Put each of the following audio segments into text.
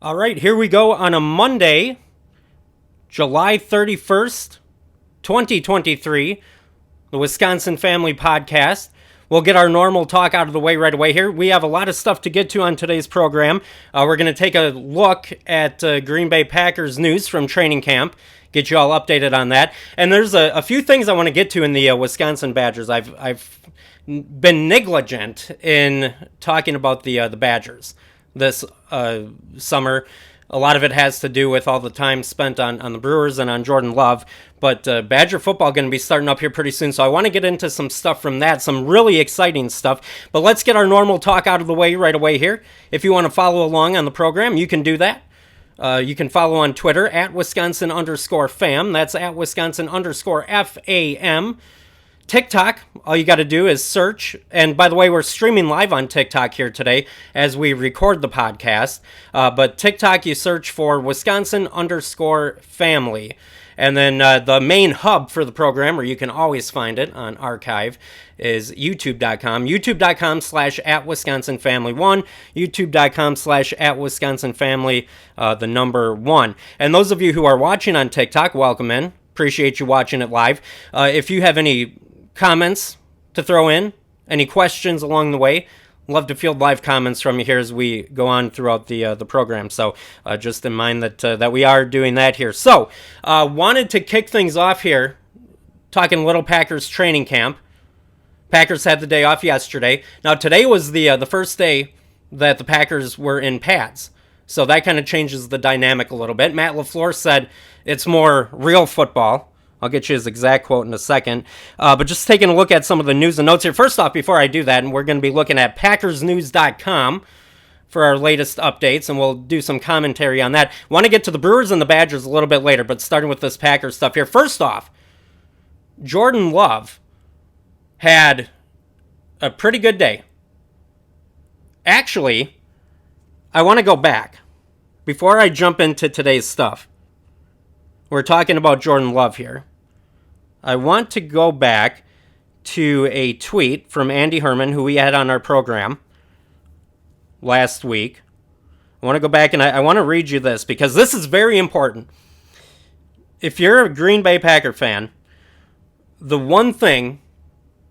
All right, here we go on a Monday, July 31st, 2023, the Wisconsin Family Podcast. We'll get our normal talk out of the way right away here. We have a lot of stuff to get to on today's program. We're going to take a look at Green Bay Packers news from training camp, get you all updated on that. And there's a few things I want to get to in the Wisconsin Badgers. I've been negligent in talking about the Badgers this summer. A lot of it has to do with all the time spent on the Brewers and on Jordan Love. But Badger football going to be starting up here pretty soon, so I want to get into some stuff from that, some really exciting stuff. But let's get our normal talk out of the way right away here. If you want to follow along on the program, you can do that. You can follow on Twitter at Wisconsin_fam. That's at Wisconsin_FAM. TikTok, all you got to do is search. And by the way, we're streaming live on TikTok here today as we record the podcast. But TikTok, you search for Wisconsin_family. And then the main hub for the program, where you can always find it on archive, is youtube.com. youtube.com/@WisconsinFamily1. youtube.com/@WisconsinFamily, the number 1. And those of you who are watching on TikTok, welcome in. Appreciate you watching it live. If you have any comments to throw in, any questions along the way, love to field live comments from you here as we go on throughout the program. So just in mind that we are doing that here. So wanted to kick things off here, talking Little Packers training camp. Packers had the day off yesterday. Now today was the first day that the Packers were in pads. So that kind of changes the dynamic a little bit. Matt LaFleur said it's more real football. I'll get you his exact quote in a second. But just taking a look at some of the news and notes here. First off, before I do that, and we're going to be looking at PackersNews.com for our latest updates, and we'll do some commentary on that. Want to get to the Brewers and the Badgers a little bit later, but starting with this Packers stuff here. First off, Jordan Love had a pretty good day. Actually, I want to go back. Before I jump into today's stuff, we're talking about Jordan Love here. I want to go back to a tweet from Andy Herman, who we had on our program last week. I want to go back and I want to read you this because this is very important. If you're a Green Bay Packer fan, the one thing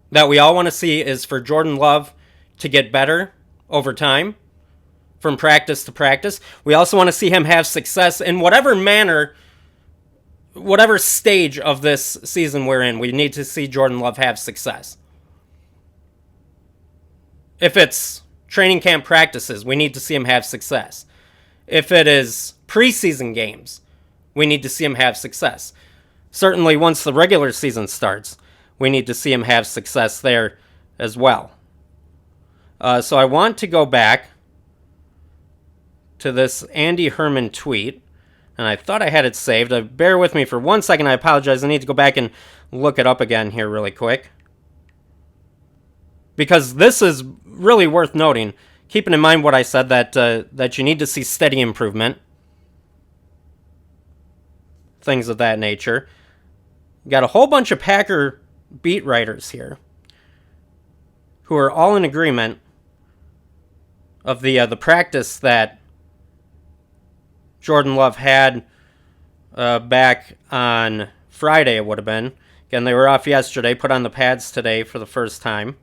that we all want to see is for Jordan Love to get better over time, from practice to practice. We also want to see him have success in whatever manner, whatever stage of this season we're in. We need to see Jordan Love have success. If it's training camp practices, we need to see him have success. If it is preseason games, we need to see him have success. Certainly once the regular season starts, we need to see him have success there as well. So I want to go back to this Andy Herman tweet. And I thought I had it saved. Bear with me for 1 second. I apologize. I need to go back and look it up again here really quick. Because this is really worth noting. Keeping in mind what I said, that you need to see steady improvement. Things of that nature. Got a whole bunch of Packer beat writers here who are all in agreement of the practice that Jordan Love had back on Friday, it would have been. Again, they were off yesterday, put on the pads today for the first time.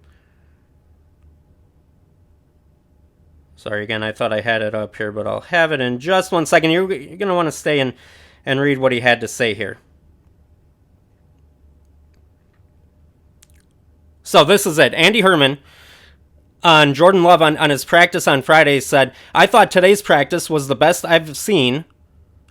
Sorry, again, I thought I had it up here, but I'll have it in just 1 second. You're going to want to stay and read what he had to say here. So this is it. Andy Herman on Jordan Love on his practice on Friday said, "I thought today's practice was the best I've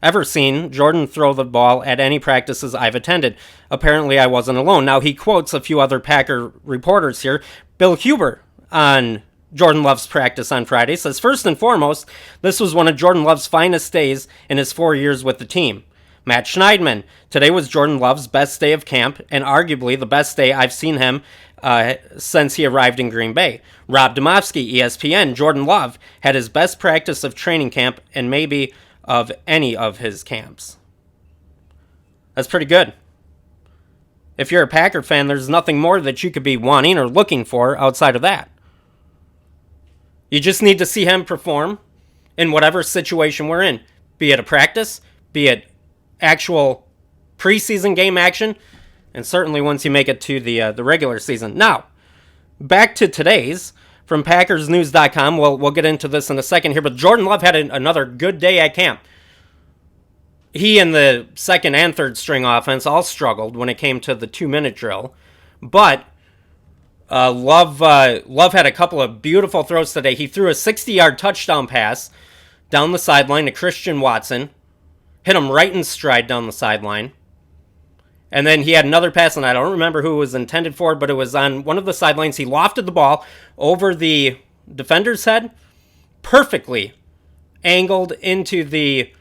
ever seen Jordan throw the ball at any practices I've attended. Apparently I wasn't alone." Now he quotes a few other Packer reporters here. Bill Huber on Jordan Love's practice on Friday says, "First and foremost, this was one of Jordan Love's finest days in his 4 years with the team." Matt Schneidman, "Today was Jordan Love's best day of camp and arguably the best day I've seen him since he arrived in Green Bay." Rob Demovsky, ESPN, "Jordan Love had his best practice of training camp and maybe of any of his camps." That's pretty good. If you're a Packer fan, there's nothing more that you could be wanting or looking for outside of that. You just need to see him perform in whatever situation we're in, be it a practice, be it actual preseason game action, and certainly once you make it to the regular season. Now, back to today's from PackersNews.com. We'll get into this in a second here, but Jordan Love had another good day at camp. He and the second and third string offense all struggled when it came to the 2-minute drill, but Love had a couple of beautiful throws today. He threw a 60-yard touchdown pass down the sideline to Christian Watson, hit him right in stride down the sideline. And then he had another pass, and I don't remember who it was intended for, but it was on one of the sidelines. He lofted the ball over the defender's head, perfectly angled into the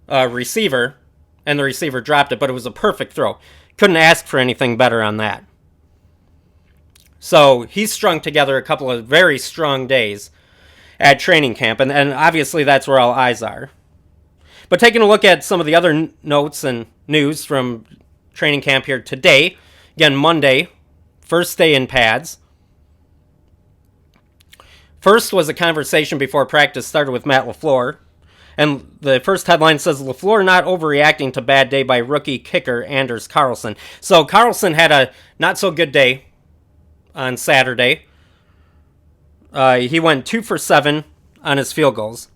receiver, and the receiver dropped it, but it was a perfect throw. Couldn't ask for anything better on that. So he's strung together a couple of very strong days at training camp, and obviously that's where all eyes are. But taking a look at some of the other notes and news from training camp here today, again, Monday, first day in pads. First was a conversation before practice started with Matt LaFleur, and the first headline says, LaFleur not overreacting to bad day by rookie kicker Anders Carlson. So Carlson had a not-so-good day on Saturday. He went 2 for 7 on his field goals.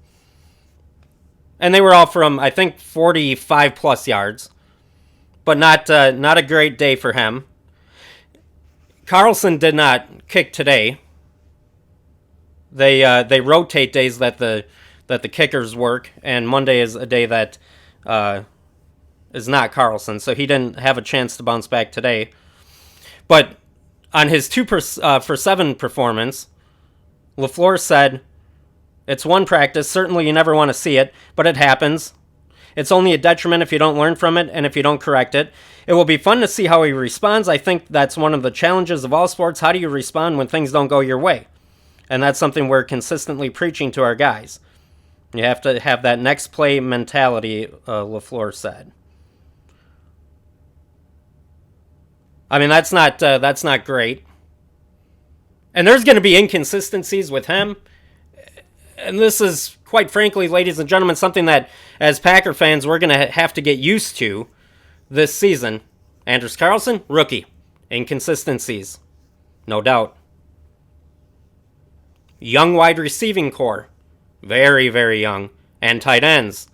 And they were all from, I think, 45-plus yards. But not a great day for him. Carlson did not kick today. They rotate days that the kickers work, and Monday is a day that is not Carlson, so he didn't have a chance to bounce back today. But on his 2 for 7 performance, LaFleur said, "It's one practice. Certainly you never want to see it, but it happens. It's only a detriment if you don't learn from it and if you don't correct it. It will be fun to see how he responds. I think that's one of the challenges of all sports. How do you respond when things don't go your way? And that's something we're consistently preaching to our guys. You have to have that next play mentality," LaFleur said. I mean, that's not great. And there's going to be inconsistencies with him. And this is, quite frankly, ladies and gentlemen, something that, as Packer fans, we're going to have to get used to this season. Anders Carlson, rookie. Inconsistencies. No doubt. Young wide receiving core. Very, very young. And tight ends.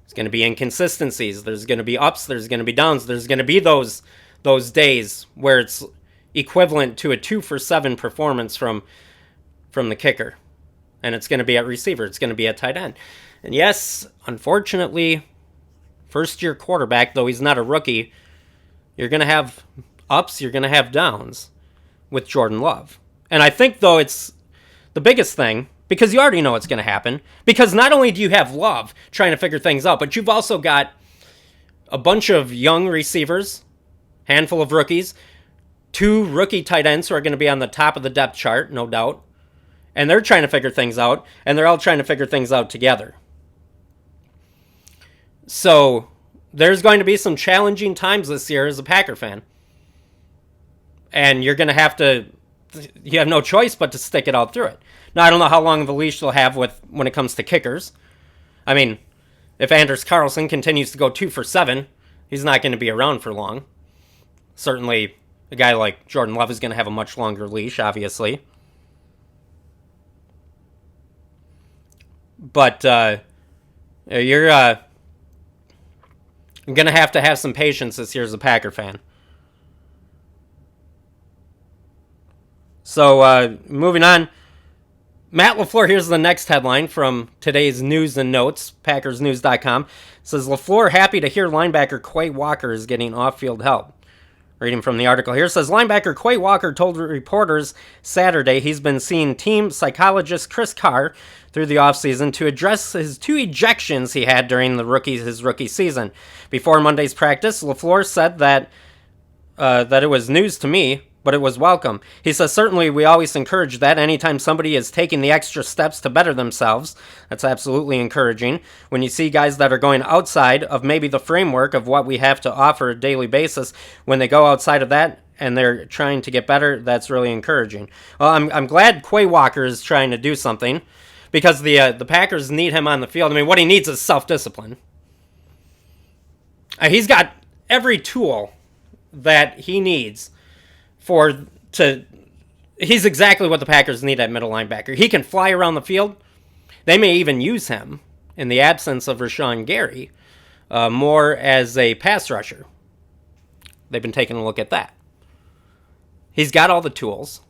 There's going to be inconsistencies. There's going to be ups. There's going to be downs. There's going to be those days where it's equivalent to a 2 for 7 performance from the kicker. And it's going to be at receiver. It's going to be at tight end. And yes, unfortunately, first-year quarterback, though he's not a rookie, you're going to have ups, you're going to have downs with Jordan Love. And I think, though, it's the biggest thing, because you already know what's going to happen, because not only do you have Love trying to figure things out, but you've also got a bunch of young receivers, handful of rookies, 2 rookie tight ends who are going to be on the top of the depth chart, no doubt. And they're trying to figure things out, and they're all trying to figure things out together. So there's going to be some challenging times this year as a Packer fan. And you're going to you have no choice but to stick it out through it. Now, I don't know how long of a leash they'll have when it comes to kickers. I mean, if Anders Carlson continues to go 2 for 7, he's not going to be around for long. Certainly, a guy like Jordan Love is going to have a much longer leash, obviously. But you're going to have some patience this year as a Packer fan. So, moving on. Matt LaFleur, here's the next headline from today's news and notes, PackersNews.com. It says, LaFleur happy to hear linebacker Quay Walker is getting off-field help. Reading from the article here, it says, linebacker Quay Walker told reporters Saturday he's been seeing team psychologist Chris Carr through the offseason to address his 2 ejections he had during his rookie season. Before Monday's practice, LaFleur said that it was news to me, but it was welcome. He says, certainly we always encourage that anytime somebody is taking the extra steps to better themselves. That's absolutely encouraging. When you see guys that are going outside of maybe the framework of what we have to offer on a daily basis, when they go outside of that and they're trying to get better, that's really encouraging. Well, I'm glad Quay Walker is trying to do something, because the Packers need him on the field. I mean, what he needs is self-discipline. He's got every tool that he needs he's exactly what the Packers need at middle linebacker. He can fly around the field. They may even use him, in the absence of Rashawn Gary, more as a pass rusher. They've been taking a look at that. He's got all the tools,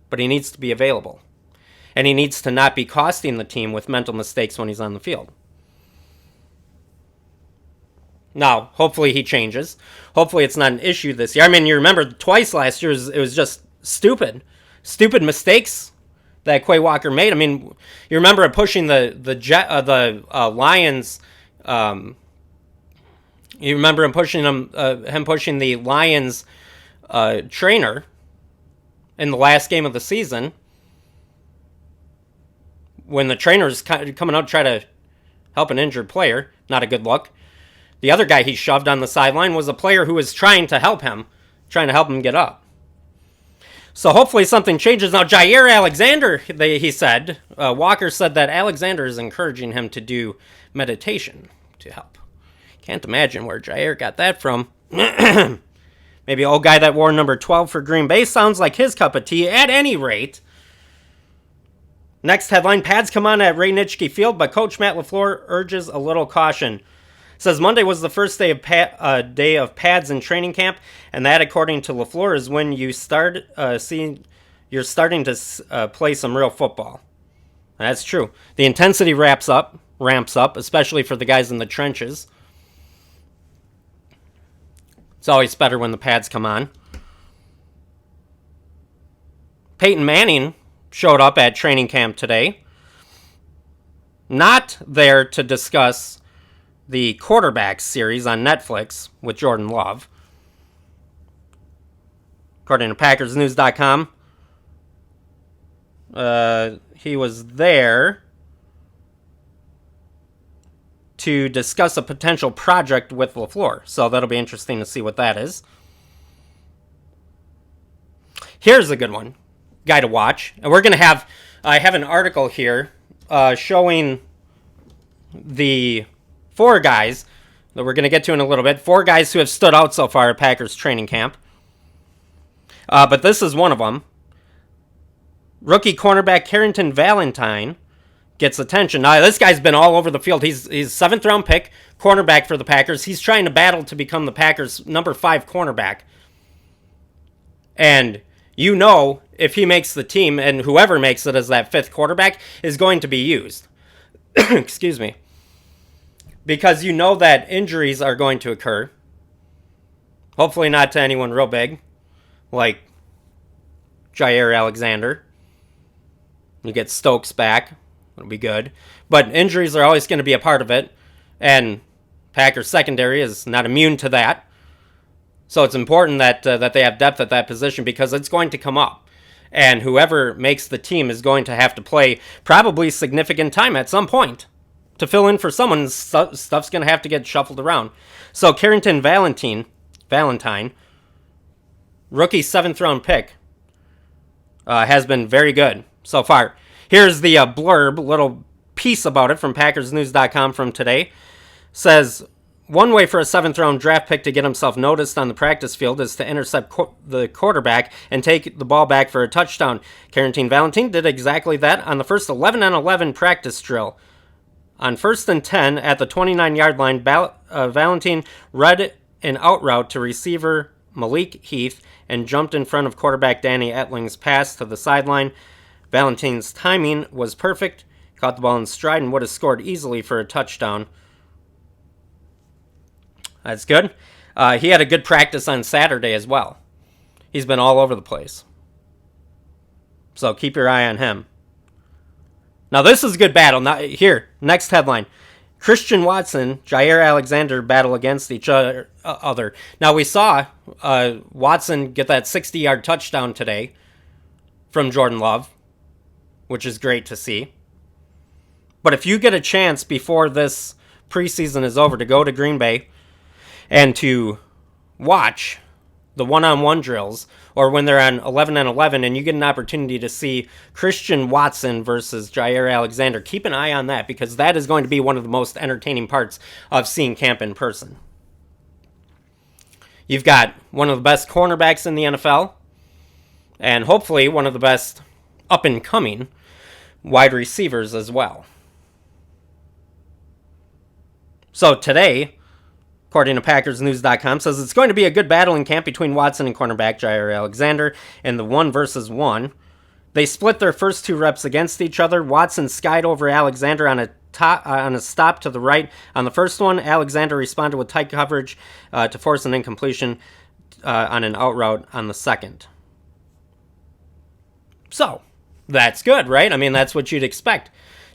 but he needs to be available. And he needs to not be costing the team with mental mistakes when he's on the field. Now, hopefully he changes. Hopefully it's not an issue this year. I mean, you remember twice last year, it was just stupid mistakes that Quay Walker made. I mean, you remember pushing the Lions. You remember him pushing the Lions trainer in the last game of the season, when the trainer's coming out to try to help an injured player. Not a good look. The other guy he shoved on the sideline was a player who was trying to help him get up. So hopefully something changes. Now, Jaire Alexander, he said, Walker said that Alexander is encouraging him to do meditation to help. Can't imagine where Jaire got that from. Maybe old guy that wore number 12 for Green Bay. Sounds like his cup of tea. At any rate, next headline, pads come on at Ray Nitschke Field, but Coach Matt LaFleur urges a little caution. Says Monday was the first day of pads in training camp, and that, according to LaFleur, is when you're starting to play some real football. And that's true. The intensity ramps up, especially for the guys in the trenches. It's always better when the pads come on. Peyton Manning showed up at training camp today. Not there to discuss the quarterback series on Netflix with Jordan Love. According to PackersNews.com, he was there to discuss a potential project with LaFleur. So that'll be interesting to see what that is. Here's a good one. Guy to watch. And we're going to I have an article here showing the 4 guys that we're going to get to in a little bit. 4 guys who have stood out so far at Packers training camp. But this is one of them. Rookie cornerback Carrington Valentine gets attention. Now, this guy's been all over the field. He's 7th round pick, cornerback for the Packers. He's trying to battle to become the Packers' number 5 cornerback. And you know, if he makes the team, and whoever makes it as that 5th quarterback is going to be used. Excuse me. Because you know that injuries are going to occur. Hopefully not to anyone real big, like Jaire Alexander. You get Stokes back. It'll be good. But injuries are always going to be a part of it. And Packers secondary is not immune to that. So it's important that they have depth at that position, because it's going to come up. And whoever makes the team is going to have to play probably significant time at some point to fill in for someone. Stuff's going to have to get shuffled around. So Carrington Valentine, rookie 7th round pick, has been very good so far. Here's the blurb, little piece about it from PackersNews.com from today. Says, one way for a 7th round draft pick to get himself noticed on the practice field is to intercept the quarterback and take the ball back for a touchdown. Carrington Valentine did exactly that on the first 11-on-11 practice drill. On 1st and 10 at the 29-yard line, Valentine read an out route to receiver Malik Heath and jumped in front of quarterback Danny Etling's pass to the sideline. Valentine's timing was perfect, caught the ball in stride, and would have scored easily for a touchdown. That's good. He had a good practice on Saturday as well. He's been all over the place. So keep your eye on him. Now this is a good battle. Now, here, next headline. Christian Watson, Jaire Alexander battle against each other. Now we saw Watson get that 60-yard touchdown today from Jordan Love, which is great to see. But if you get a chance before this preseason is over to go to Green Bay and to watch the one-on-one drills, or when they're on 11 on 11 and you get an opportunity to see Christian Watson versus Jair Alexander, keep an eye on that, because that is going to be one of the most entertaining parts of seeing camp in person. You've got one of the best cornerbacks in the NFL, and hopefully one of the best up-and-coming wide receivers as well. So today, according to PackersNews.com, says it's going to be a good battle in camp between Watson and cornerback Jair Alexander in the 1-versus-1. They split their first 2 reps against each other. Watson skied over Alexander on a stop to the right. On the first one, Alexander responded with tight coverage to force an incompletion on an out route on the second. So, that's good, right? I mean, that's what you'd expect.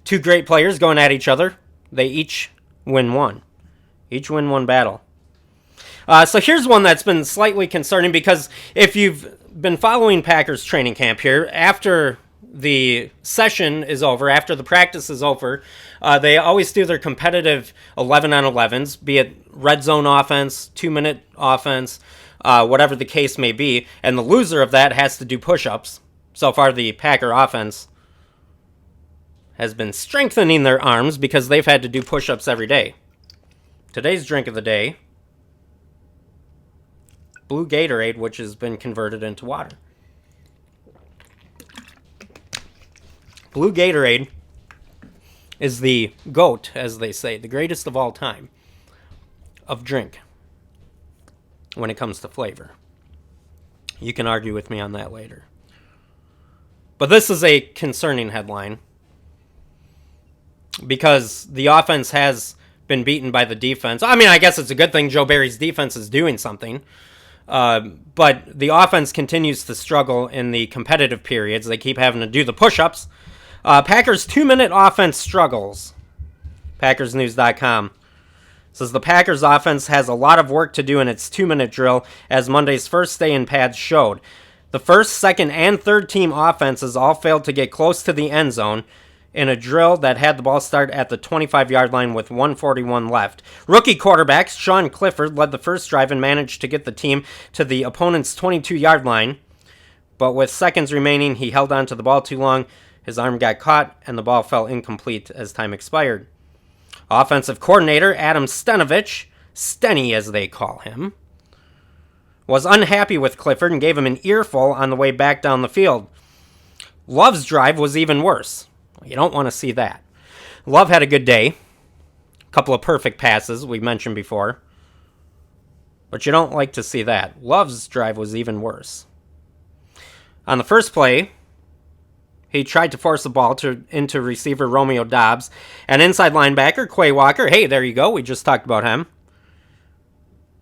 2 great players going at each other. They each win one. Each win one battle. So here's one that's been slightly concerning, because if you've been following Packers training camp here, after the session is over, after the practice is over, they always do their competitive 11 on 11s, be it red zone offense, 2-minute offense, whatever the case may be, and the loser of that has to do push-ups. So far, the Packer offense has been strengthening their arms because they've had to do push-ups every day. Today's drink of the day, Blue Gatorade, which has been converted into water. Blue Gatorade is the GOAT, as they say, the greatest of all time of drink when it comes to flavor. You can argue with me on that later. But this is a concerning headline, because the offense has been beaten by the defense. I mean, I guess it's a good thing Joe Barry's defense is doing something. But the offense continues to struggle in the competitive periods. They keep having to do the push-ups. Packers 2-minute offense struggles. PackersNews.com says the Packers offense has a lot of work to do in its 2-minute drill, as Monday's first day in pads showed. The first, second, and third team offenses all failed to get close to the end zone in a drill that had the ball start at the 25-yard line with 1:41 left. Rookie quarterback Sean Clifford led the first drive and managed to get the team to the opponent's 22-yard line, but with seconds remaining, he held on to the ball too long. His arm got caught, and the ball fell incomplete as time expired. Offensive coordinator Adam Stenavich, Stenny as they call him, was unhappy with Clifford and gave him an earful on the way back down the field. Love's drive was even worse. You don't want to see that. Love had a good day. A couple of perfect passes we mentioned before. But you don't like to see that. Love's drive was even worse. On the first play, he tried to force the ball into receiver Romeo Doubs and inside linebacker Quay Walker. Hey, there you go. We just talked about him.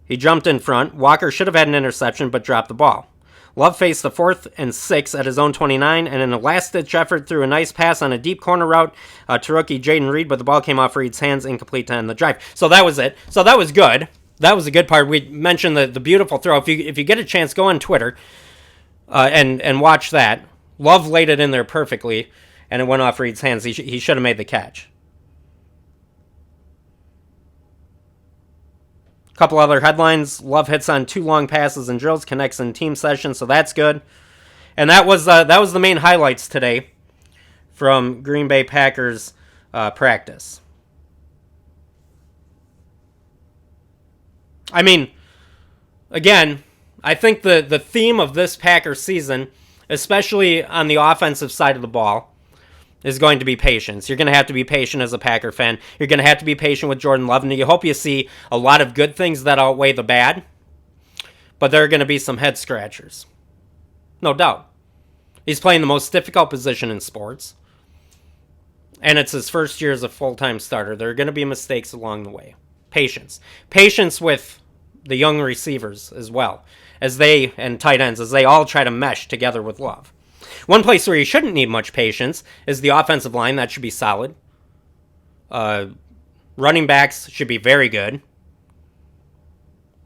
He jumped in front. Walker should have had an interception but dropped the ball. Love faced the 4th and 6 at his own 29, and in a last-ditch effort threw a nice pass on a deep corner route to rookie Jaden Reed, but the ball came off Reed's hands, incomplete to end the drive. So that was it. So that was good. That was a good part. We mentioned the beautiful throw. If you get a chance, go on Twitter and watch that. Love laid it in there perfectly, and it went off Reed's hands. He should have made the catch. Couple other headlines. Love hits on 2 long passes and drills, connects in team sessions, so that's good. And that was the main highlights today from Green Bay Packers practice. I mean, again, I think the theme of this Packers season, especially on the offensive side of the ball, is going to be patience. You're going to have to be patient as a Packer fan. You're going to have to be patient with Jordan Love, and you hope you see a lot of good things that outweigh the bad, but there are going to be some head scratchers. No doubt. He's playing the most difficult position in sports, and it's his first year as a full-time starter. There are going to be mistakes along the way. Patience. Patience with the young receivers as well, and tight ends, as they all try to mesh together with Love. One place where you shouldn't need much patience is the offensive line. That should be solid. Running backs should be very good.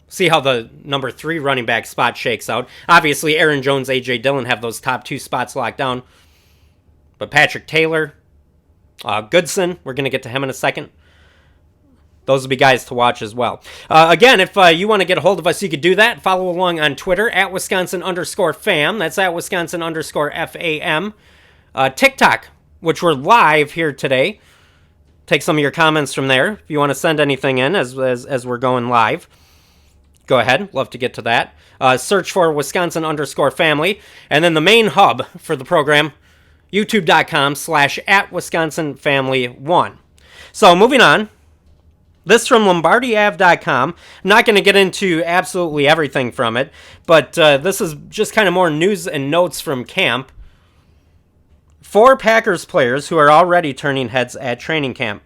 See how the number 3 running back spot shakes out. Obviously, Aaron Jones, A.J. Dillon have those top 2 spots locked down. But Patrick Taylor, Goodson, we're going to get to him in a second. those will be guys to watch as well. Again, if you want to get a hold of us, you could do that. Follow along on Twitter at Wisconsin_fam. That's at Wisconsin_FAM. TikTok, which we're live here today. Take some of your comments from there. If you want to send anything in as we're going live, go ahead. Love to get to that. Search for Wisconsin_family. And then the main hub for the program, youtube.com/@WisconsinFamily1. So moving on. This from LombardiAv.com. I'm not going to get into absolutely everything from it, but this is just kind of more news and notes from camp. 4 Packers players who are already turning heads at training camp.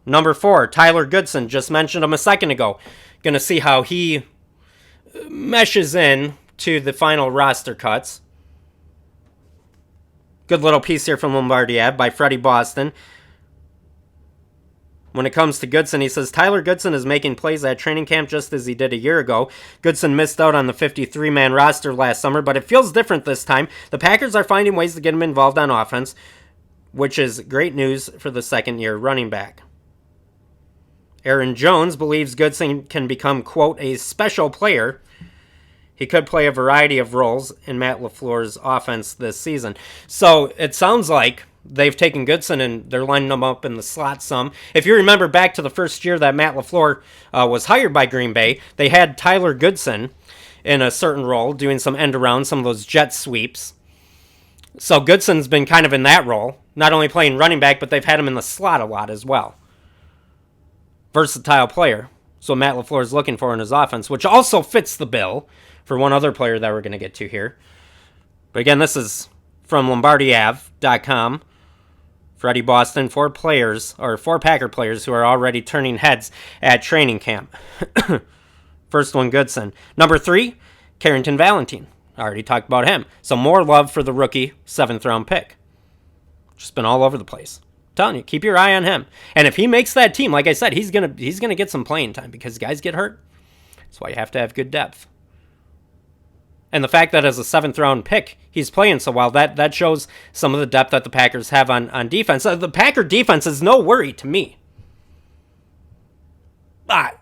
Number 4, Tyler Goodson. Just mentioned him a second ago. Going to see how he meshes in to the final roster cuts. Good little piece here from Lombardi Ave by Freddie Boston. When it comes to Goodson, he says, Tyler Goodson is making plays at training camp just as he did a year ago. Goodson missed out on the 53-man roster last summer, but it feels different this time. The Packers are finding ways to get him involved on offense, which is great news for the second-year running back. Aaron Jones believes Goodson can become, quote, a special player. He could play a variety of roles in Matt LaFleur's offense this season. So it sounds like they've taken Goodson and they're lining him up in the slot some. If you remember back to the first year that Matt LaFleur was hired by Green Bay, they had Tyler Goodson in a certain role, doing some end around, some of those jet sweeps. So Goodson's been kind of in that role, not only playing running back, but they've had him in the slot a lot as well. Versatile player. So Matt LaFleur is looking for in his offense, which also fits the bill for one other player that we're going to get to here. But again, this is from LombardiAv.com. Freddie Boston, 4 Packer players who are already turning heads at training camp. First one, Goodson. Number 3, Carrington Valentine. I already talked about him. So more love for the rookie 7th-round pick. Just been all over the place. I'm telling you, keep your eye on him. And if he makes that team, like I said, he's gonna get some playing time because guys get hurt. That's why you have to have good depth. And the fact that as a 7th-round pick, he's playing so well, that shows some of the depth that the Packers have on defense. The Packer defense is no worry to me. I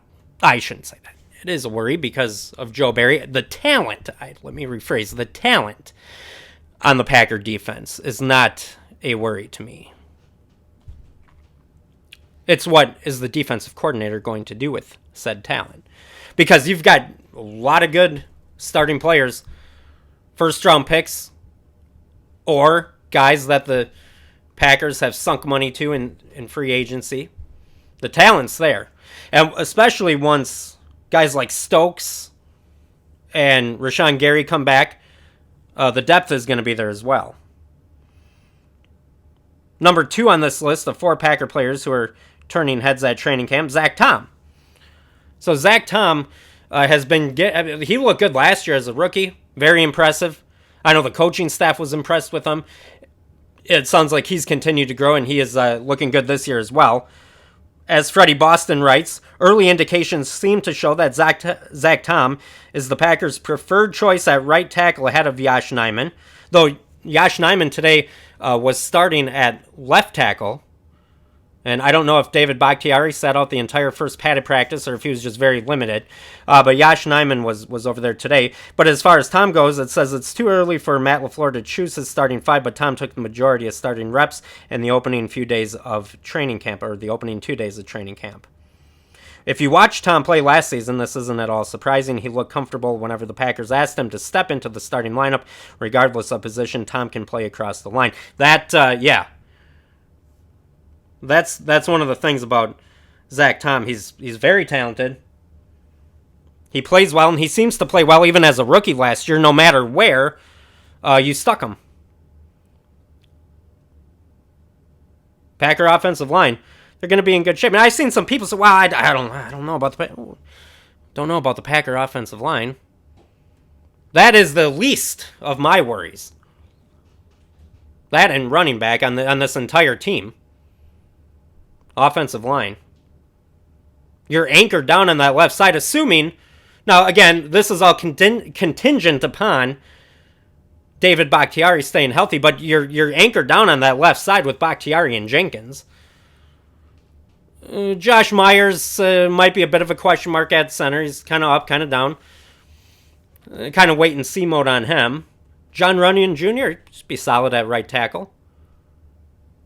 shouldn't say that. It is a worry because of Joe Barry. The talent, let me rephrase, the talent on the Packer defense is not a worry to me. It's what is the defensive coordinator going to do with said talent. Because you've got a lot of good starting players, 1st-round picks, or guys that the Packers have sunk money to in free agency. The talent's there. And especially once guys like Stokes and Rashawn Gary come back, the depth is going to be there as well. Number 2 on this list of 4 Packer players who are turning heads at training camp, Zach Tom. So Zach Tom has been he looked good last year as a rookie. Very impressive. I know the coaching staff was impressed with him. It sounds like he's continued to grow, and he is looking good this year as well. As Freddie Boston writes, early indications seem to show that Zach Tom is the Packers' preferred choice at right tackle ahead of Yosh Nijman. Though Yosh Nijman today was starting at left tackle. And I don't know if David Bakhtiari sat out the entire first padded practice or if he was just very limited. But Yosh Nijman was over there today. But as far as Tom goes, it says it's too early for Matt LaFleur to choose his starting 5, but Tom took the majority of starting reps in the opening few days of training camp, or the opening 2 days of training camp. If you watched Tom play last season, this isn't at all surprising. He looked comfortable whenever the Packers asked him to step into the starting lineup. Regardless of position, Tom can play across the line. That's one of the things about Zach Tom. He's very talented. He plays well, and he seems to play well even as a rookie last year, no matter where you stuck him. Packer offensive line, they're going to be in good shape. And I've seen some people say, "Well, I don't know about the Packer offensive line." That is the least of my worries. That and running back on this entire team. Offensive line. You're anchored down on that left side, assuming... Now, again, this is all contingent upon David Bakhtiari staying healthy, but you're anchored down on that left side with Bakhtiari and Jenkins. Josh Myers might be a bit of a question mark at center. He's kind of up, kind of down. Kind of wait and see mode on him. John Runyon Jr. just be solid at right tackle.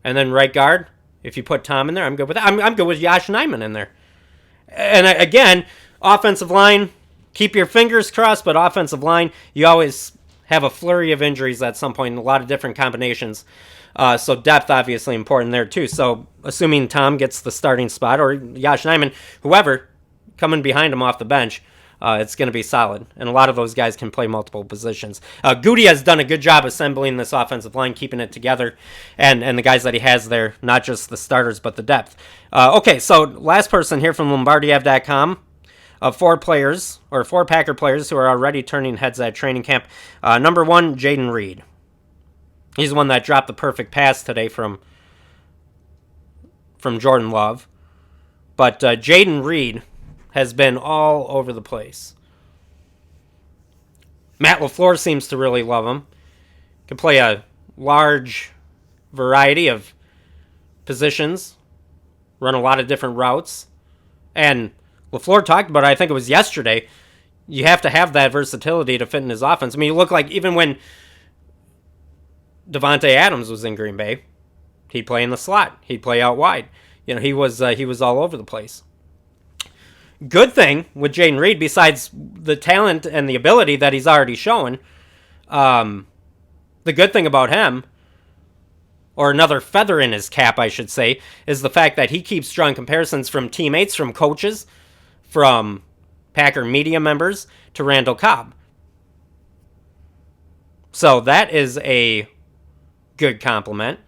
And then right guard, if you put Tom in there, I'm good with that. I'm good with Josh Nijman in there. And again, offensive line, keep your fingers crossed, but offensive line, you always have a flurry of injuries at some point in a lot of different combinations. So depth obviously important there too. So assuming Tom gets the starting spot or Josh Nijman, whoever coming behind him off the bench, it's going to be solid. And a lot of those guys can play multiple positions. Goody has done a good job assembling this offensive line, keeping it together, and the guys that he has there, not just the starters, but the depth. Okay, so last person here from Lombardiev.com. Four Packer players who are already turning heads at training camp. Number one, Jayden Reed. He's the one that dropped the perfect pass today from Jordan Love. But Jayden Reed has been all over the place. Matt LaFleur seems to really love him. Can play a large variety of positions, run a lot of different routes. And LaFleur talked about it, I think it was yesterday, you have to have that versatility to fit in his offense. I mean, you look like even when Davante Adams was in Green Bay, he'd play in the slot. He'd play out wide. You know, he was all over the place. Good thing with Jayden Reed, besides the talent and the ability that he's already shown, the good thing about him, or another feather in his cap, I should say, is the fact that he keeps drawing comparisons from teammates, from coaches, from Packer media members to Randall Cobb. So that is a good compliment.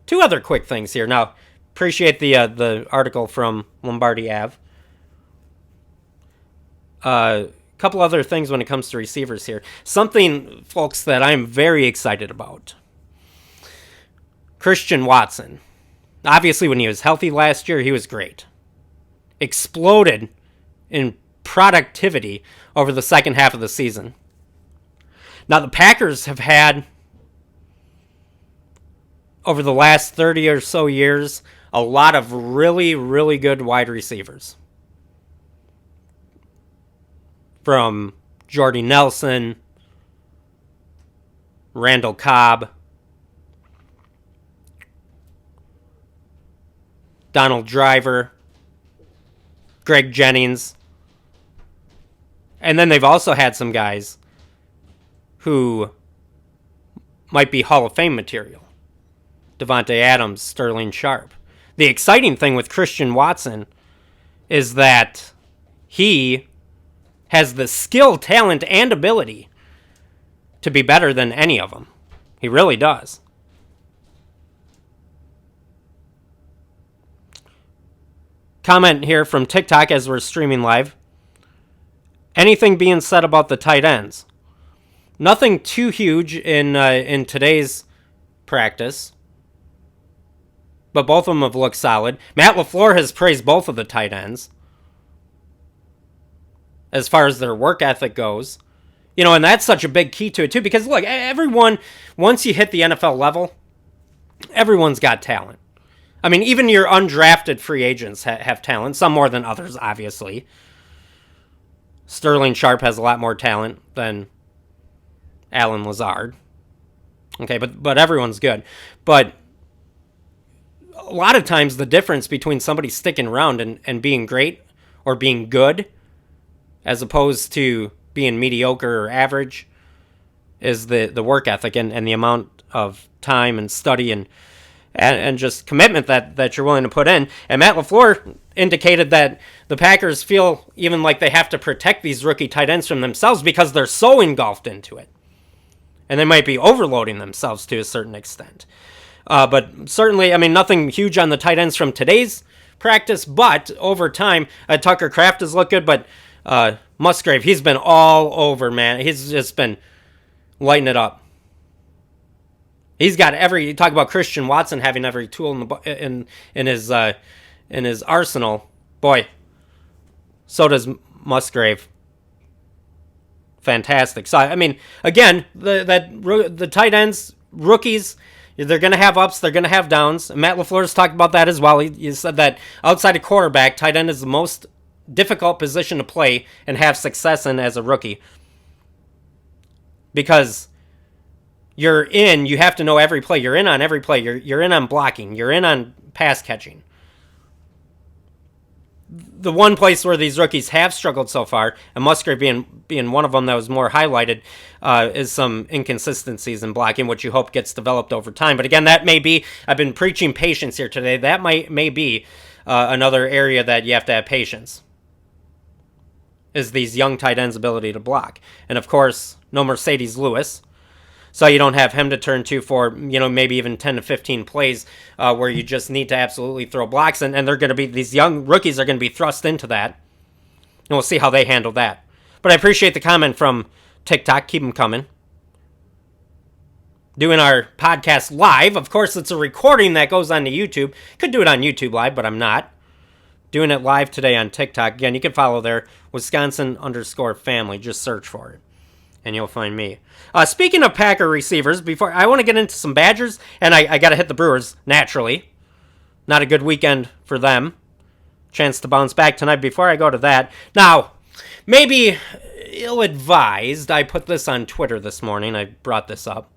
Two other quick things here. Now, appreciate the article from Lombardi Ave. Couple other things when it comes to receivers here. Something, folks, that I'm very excited about. Christian Watson. Obviously, when he was healthy last year, he was great. Exploded in productivity over the second half of the season. Now, the Packers have had, over the last 30 or so years, a lot of really, really good wide receivers. From Jordy Nelson, Randall Cobb, Donald Driver, Greg Jennings. And then they've also had some guys who might be Hall of Fame material. Davante Adams, Sterling Sharp. The exciting thing with Christian Watson is that he has the skill, talent, and ability to be better than any of them. He really does. Comment here from TikTok as we're streaming live. Anything being said about the tight ends? Nothing too huge in today's practice, but both of them have looked solid. Matt LaFleur has praised both of the tight ends as far as their work ethic goes. You know, and that's such a big key to it, too, because, look, everyone, once you hit the NFL level, everyone's got talent. I mean, even your undrafted free agents have talent, some more than others, obviously. Sterling Sharp has a lot more talent than Allen Lazard. Okay, but everyone's good. But a lot of times the difference between somebody sticking around and being great or being good as opposed to being mediocre or average is the work ethic and the amount of time and study and just commitment that you're willing to put in. And Matt LaFleur indicated that the Packers feel even like they have to protect these rookie tight ends from themselves because they're so engulfed into it. And they might be overloading themselves to a certain extent. But certainly, I mean, nothing huge on the tight ends from today's practice, but over time, Tucker Kraft has looked good, but Musgrave, he's been all over, man. He's just been lighting it up. He's got you talk about Christian Watson having every tool in his arsenal. Boy, so does Musgrave. Fantastic. So I mean, again, the tight ends, rookies, They're going to have ups. They're going to have downs. Matt LaFleur's talked about that as well. He said that outside of quarterback, tight end is the most difficult position to play and have success in as a rookie. Because you have to know every play. You're in on every play. You're in on blocking. You're in on pass catching. The one place where these rookies have struggled so far, and Musgrave being one of them that was more highlighted, is some inconsistencies in blocking, which you hope gets developed over time. But again, that may be, I've been preaching patience here today, that may be another area that you have to have patience, is these young tight ends' ability to block. And of course, no Mercedes Lewis, so you don't have him to turn to for, maybe even 10 to 15 plays where you just need to absolutely throw blocks. And they're going to be, these young rookies are going to be thrust into that. And we'll see how they handle that. But I appreciate the comment from TikTok. Keep them coming. Doing our podcast live. Of course, it's a recording that goes on to YouTube. Could do it on YouTube Live, but I'm not. Doing it live today on TikTok. Again, you can follow there, Wisconsin_family. Just search for it, and you'll find me. Speaking of Packer receivers, before I want to get into some Badgers, and I got to hit the Brewers, naturally. Not a good weekend for them. Chance to bounce back tonight. Before I go to that, now, maybe ill-advised, I put this on Twitter this morning. I brought this up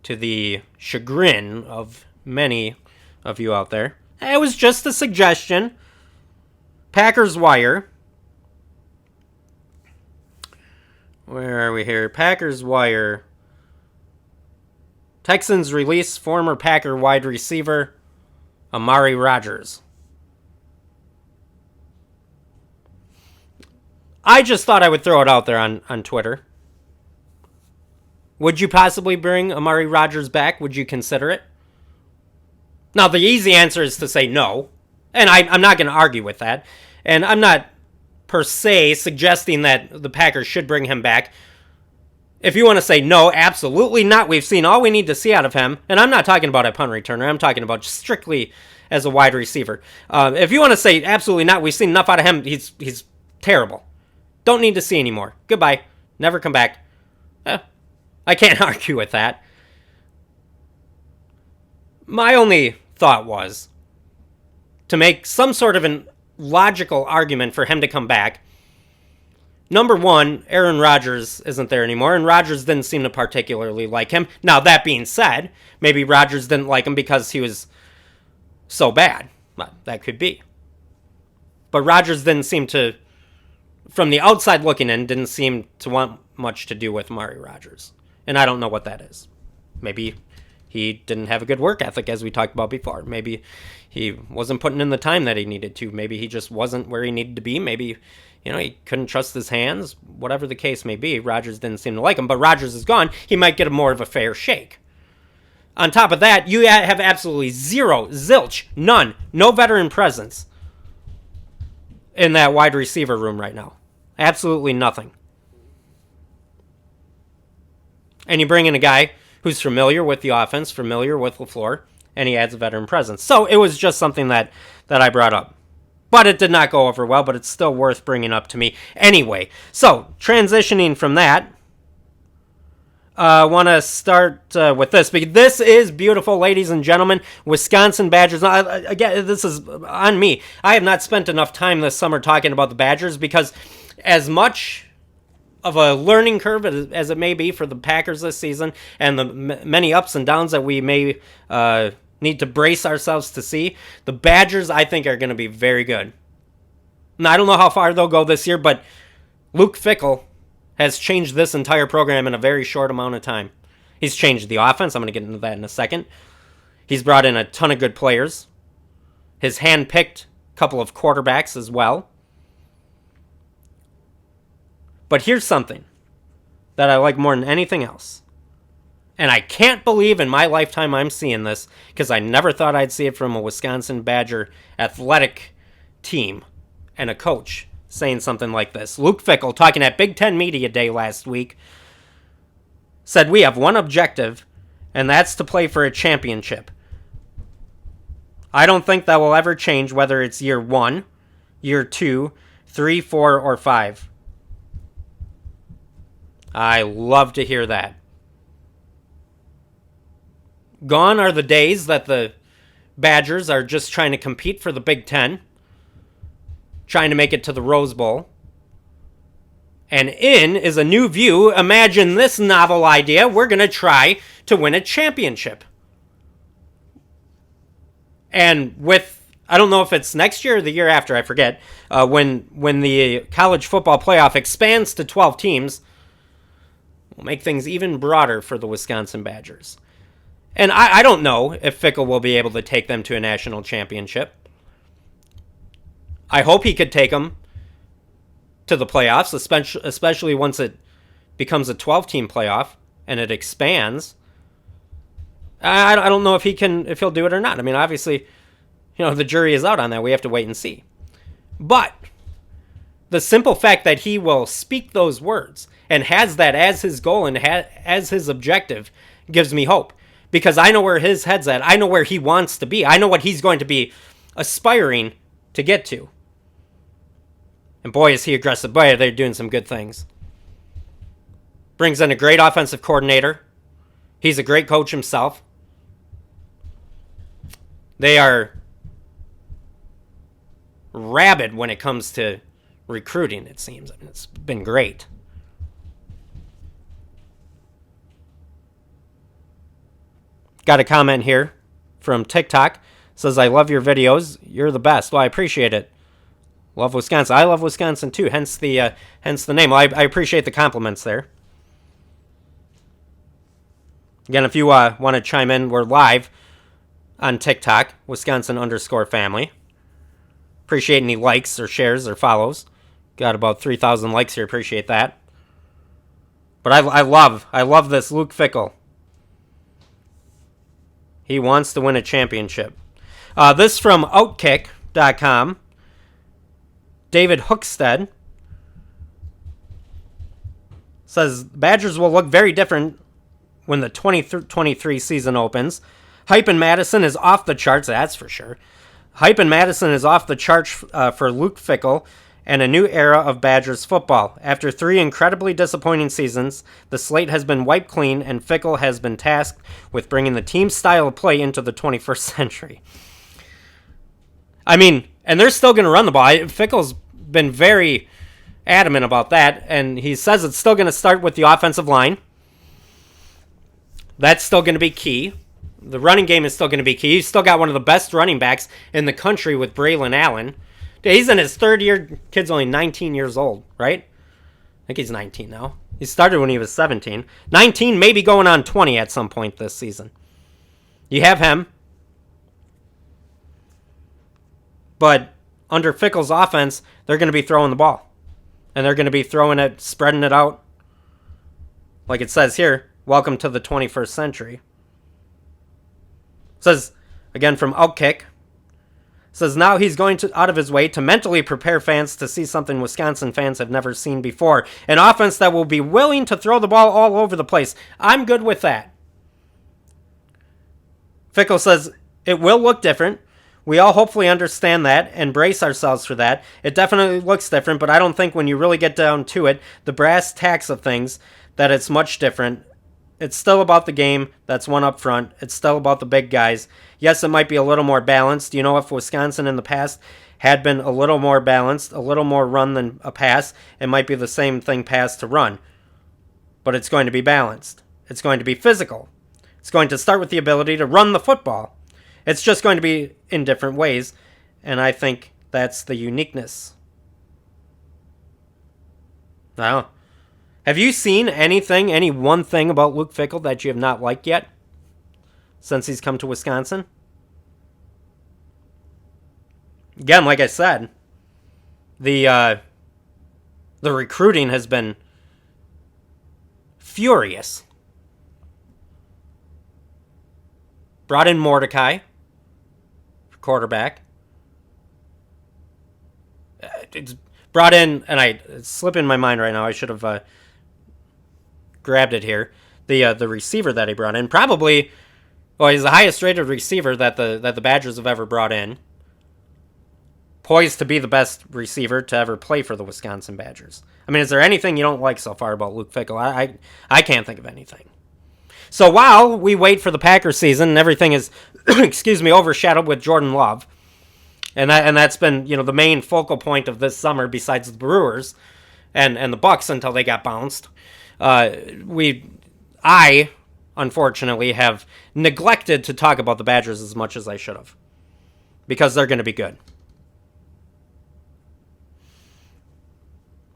to the chagrin of many of you out there. It was just a suggestion. Packers Wire. Where are we here? Packers Wire. Texans release former Packer wide receiver Amari Rodgers. I just thought I would throw it out there on Twitter. Would you possibly bring Amari Rodgers back? Would you consider it? Now, the easy answer is to say no. And I'm not going to argue with that. And I'm not per se suggesting that the Packers should bring him back. If you want to say no, absolutely not. We've seen all we need to see out of him. And I'm not talking about a punt returner. I'm talking about just strictly as a wide receiver. If you want to say absolutely not, we've seen enough out of him. He's terrible. Don't need to see anymore. Goodbye. Never come back. I can't argue with that. My only thought was to make some sort of an logical argument for him to come back. Number one, Aaron Rodgers isn't there anymore, and Rodgers didn't seem to particularly like him. Now, that being said, maybe Rodgers didn't like him because he was so bad. Well, that could be. But Rodgers didn't seem to, from the outside looking in, didn't seem to want much to do with Amari Rodgers. And I don't know what that is. Maybe he didn't have a good work ethic, as we talked about before. Maybe he wasn't putting in the time that he needed to. Maybe he just wasn't where he needed to be. Maybe, he couldn't trust his hands. Whatever the case may be, Rodgers didn't seem to like him. But Rodgers is gone. He might get more of a fair shake. On top of that, you have absolutely zero, zilch, none, no veteran presence in that wide receiver room right now. Absolutely nothing. And you bring in a guy who's familiar with the offense, familiar with LaFleur, and he adds a veteran presence. So it was just something that I brought up. But it did not go over well, but it's still worth bringing up to me anyway. So, transitioning from that, I want to start with this, because this is beautiful, ladies and gentlemen. Wisconsin Badgers. Now, again, this is on me. I have not spent enough time this summer talking about the Badgers, because as much of a learning curve as it may be for the Packers this season, and the many ups and downs that we may need to brace ourselves to see, the Badgers, I think, are going to be very good. Now, I don't know how far they'll go this year, but Luke Fickell has changed this entire program in a very short amount of time. He's changed the offense. I'm going to get into that in a second. He's brought in a ton of good players. His hand-picked couple of quarterbacks as well. But here's something that I like more than anything else. And I can't believe in my lifetime I'm seeing this, because I never thought I'd see it from a Wisconsin Badger athletic team and a coach saying something like this. Luke Fickell, talking at Big Ten Media Day last week, said, "We have one objective, and that's to play for a championship. I don't think that will ever change, whether it's year 1, year 2, 3, 4, or 5. I love to hear that. Gone are the days that the Badgers are just trying to compete for the Big Ten, trying to make it to the Rose Bowl. And in is a new view. Imagine this novel idea. We're going to try to win a championship. And with, I don't know if it's next year or the year after, I forget, when the college football playoff expands to 12 teams, we'll make things even broader for the Wisconsin Badgers. And I don't know if Fickell will be able to take them to a national championship. I hope he could take them to the playoffs, especially once it becomes a 12-team playoff and it expands. I don't know if he'll do it or not. I mean, obviously, the jury is out on that. We have to wait and see. But the simple fact that he will speak those words and has that as his goal and as his objective gives me hope. Because I know where his head's at. I know where he wants to be. I know what he's going to be aspiring to get to. And boy, is he aggressive. Boy, they're doing some good things. Brings in a great offensive coordinator. He's a great coach himself. They are rabid when it comes to recruiting, it seems. I mean, it's been great. Got a comment here from TikTok. Says, I love your videos. You're the best. Well, I appreciate it. Love Wisconsin. I love Wisconsin too, hence the name. Well, I appreciate the compliments there. Again, if you want to chime in, we're live on TikTok, Wisconsin_family. Appreciate any likes or shares or follows. Got about 3,000 likes here. Appreciate that. But I love this Luke Fickell. He wants to win a championship. This from Outkick.com. David Hookstead says, Badgers will look very different when the 2023 season opens. Hype in Madison is off the charts, that's for sure. Hype in Madison is off the charts for Luke Fickell and a new era of Badgers football. After 3 incredibly disappointing seasons, the slate has been wiped clean and Fickell has been tasked with bringing the team's style of play into the 21st century. I mean, and they're still going to run the ball. Fickell's been very adamant about that, and he says it's still going to start with the offensive line. That's still going to be key. The running game is still going to be key. He's still got one of the best running backs in the country with Braylon Allen. He's in his third year. Kid's only 19 years old, right? I think he's 19 now. He started when he was 17. 19, maybe going on 20 at some point this season. You have him. But under Fickell's offense, they're going to be throwing the ball. And they're going to be throwing it, spreading it out. Like it says here, welcome to the 21st century. It says, again from Outkick, says now he's going out of his way to mentally prepare fans to see something Wisconsin fans have never seen before. An offense that will be willing to throw the ball all over the place. I'm good with that. Fickell says it will look different. We all hopefully understand that and brace ourselves for that. It definitely looks different, but I don't think when you really get down to it, the brass tacks of things, that it's much different. It's still about the game. That's one up front. It's still about the big guys. Yes, it might be a little more balanced. You know, if Wisconsin in the past had been a little more balanced, a little more run than a pass, it might be the same thing pass to run. But it's going to be balanced. It's going to be physical. It's going to start with the ability to run the football. It's just going to be in different ways, and I think that's the uniqueness. Now, have you seen anything, any one thing about Luke Fickell that you have not liked yet since he's come to Wisconsin? Again, like I said, the recruiting has been furious. Brought in Mordecai, quarterback. It's brought in, and it's slipping my mind right now. I should have grabbed it here. The receiver that he brought in, probably, well, he's the highest rated receiver that the Badgers have ever brought in. Poised to be the best receiver to ever play for the Wisconsin Badgers. I mean, is there anything you don't like so far about Luke Fickell? I can't think of anything. So while we wait for the Packers season and everything is, overshadowed with Jordan Love, and that's been the main focal point of this summer besides the Brewers and the Bucks until they got bounced. I unfortunately have neglected to talk about the Badgers as much as I should have, because they're going to be good.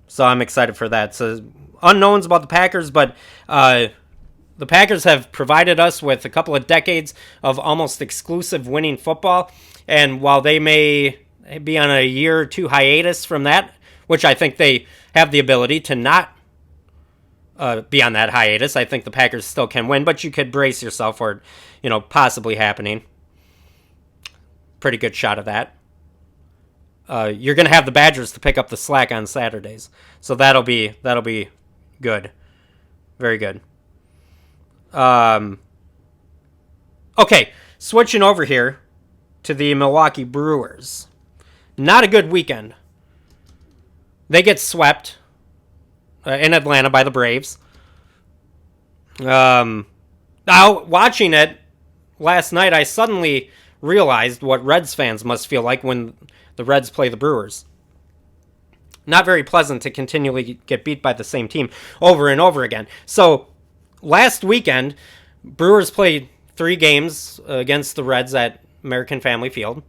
So I'm excited for that. So unknowns about the Packers, but the Packers have provided us with a couple of decades of almost exclusive winning football. And while they may be on a year or two hiatus from that, which I think they have the ability to not be on that hiatus, I think the Packers still can win, but you could brace yourself for it, possibly happening. Pretty good shot of that. You're going to have the Badgers to pick up the slack on Saturdays. So that'll be good. Very good. Okay, switching over here to the Milwaukee Brewers. Not a good weekend. They get swept in Atlanta by the Braves. Now, watching it last night, I suddenly realized what Reds fans must feel like when the Reds play the Brewers. Not very pleasant to continually get beat by the same team over and over again. So, last weekend, Brewers played 3 games against the Reds at American Family Field.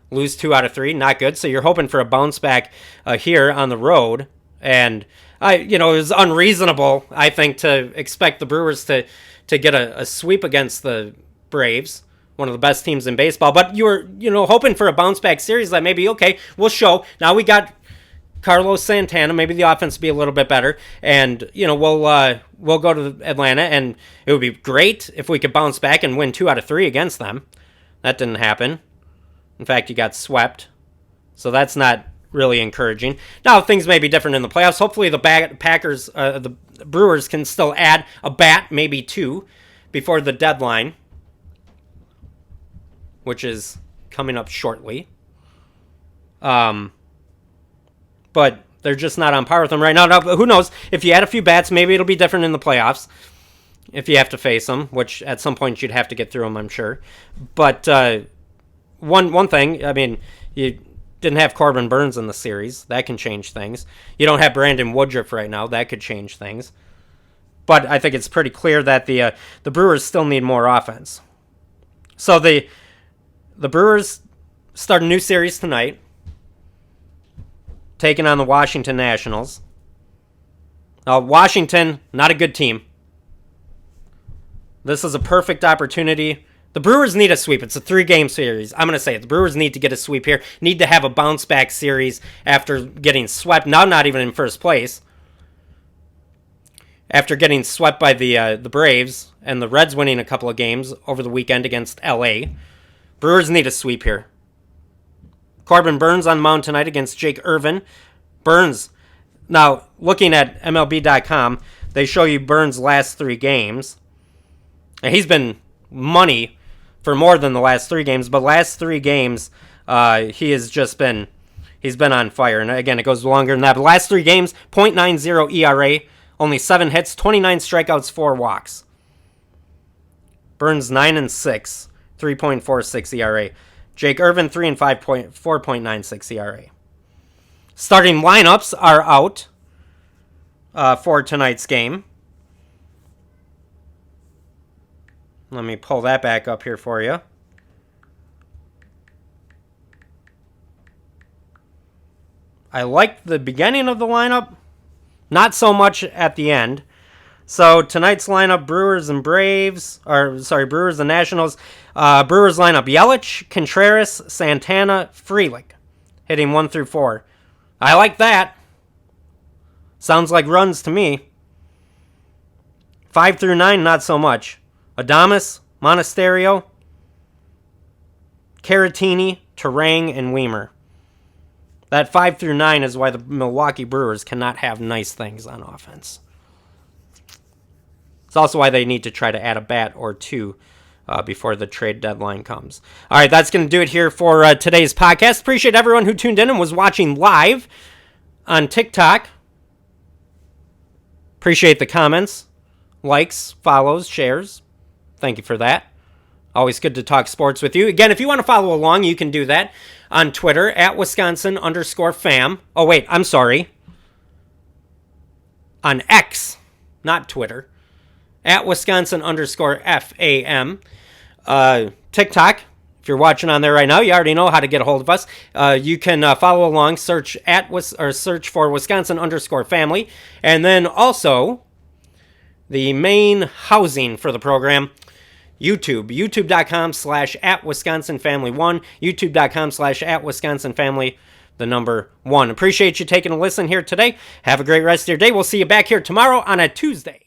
Lose 2 out of 3, not good. So you're hoping for a bounce back here on the road. And it was unreasonable, I think, to expect the Brewers to get a sweep against the Braves, one of the best teams in baseball. But you were, hoping for a bounce back series that maybe, okay, we'll show. Now we got Carlos Santana, maybe the offense will be a little bit better, and we'll go to Atlanta, and it would be great if we could bounce back and win 2 out of 3 against them. That didn't happen. In fact, you got swept, so that's not really encouraging. Now things may be different in the playoffs. Hopefully the Brewers can still add a bat, maybe 2, before the deadline, which is coming up shortly. But they're just not on par with them right now. Now, who knows? If you add a few bats, maybe it'll be different in the playoffs. If you have to face them, which at some point you'd have to get through them, I'm sure. But one thing, I mean, you didn't have Corbin Burns in the series. That can change things. You don't have Brandon Woodruff right now. That could change things. But I think it's pretty clear that the Brewers still need more offense. So the Brewers start a new series tonight, taking on the Washington Nationals. Now, Washington, not a good team. This is a perfect opportunity. The Brewers need a sweep. It's a 3-game series. I'm going to say it. The Brewers need to get a sweep here. Need to have a bounce-back series after getting swept. Now, not even in first place. After getting swept by the Braves and the Reds winning a couple of games over the weekend against L.A., Brewers need a sweep here. Corbin Burns on the mound tonight against Jake Irvin. Burns, now looking at MLB.com, they show you Burns' last 3 games. And he's been money for more than the last 3 games, but last 3 games, he's been on fire. And again, it goes longer than that. But last 3 games, .90 ERA, only 7 hits, 29 strikeouts, 4 walks. Burns 9-6, 3.46 ERA. Jake Irvin 3-5, 4.96 ERA. Starting lineups are out for tonight's game. Let me pull that back up here for you. I like the beginning of the lineup, not so much at the end. So tonight's lineup, Brewers and Nationals. Brewers lineup, Yelich, Contreras, Santana, Frelick, hitting 1 through 4. I like that. Sounds like runs to me. 5 through 9, not so much. Adames, Monasterio, Caratini, Turang, and Weimer. That 5 through 9 is why the Milwaukee Brewers cannot have nice things on offense. It's also why they need to try to add a bat or 2 before the trade deadline comes. All right, that's going to do it here for today's podcast. Appreciate everyone who tuned in and was watching live on TikTok. Appreciate the comments, likes, follows, shares. Thank you for that. Always good to talk sports with you. Again, if you want to follow along, you can do that on Twitter at Wisconsin_fam. Oh, wait, I'm sorry. On X, not Twitter, at Wisconsin_FAM. TikTok, if you're watching on there right now, you already know how to get a hold of us. You can follow along, search for Wisconsin_family. And then also, the main housing for the program, YouTube, youtube.com/@WisconsinFamily1, youtube.com/@WisconsinFamily, the number 1. Appreciate you taking a listen here today. Have a great rest of your day. We'll see you back here tomorrow on a Tuesday.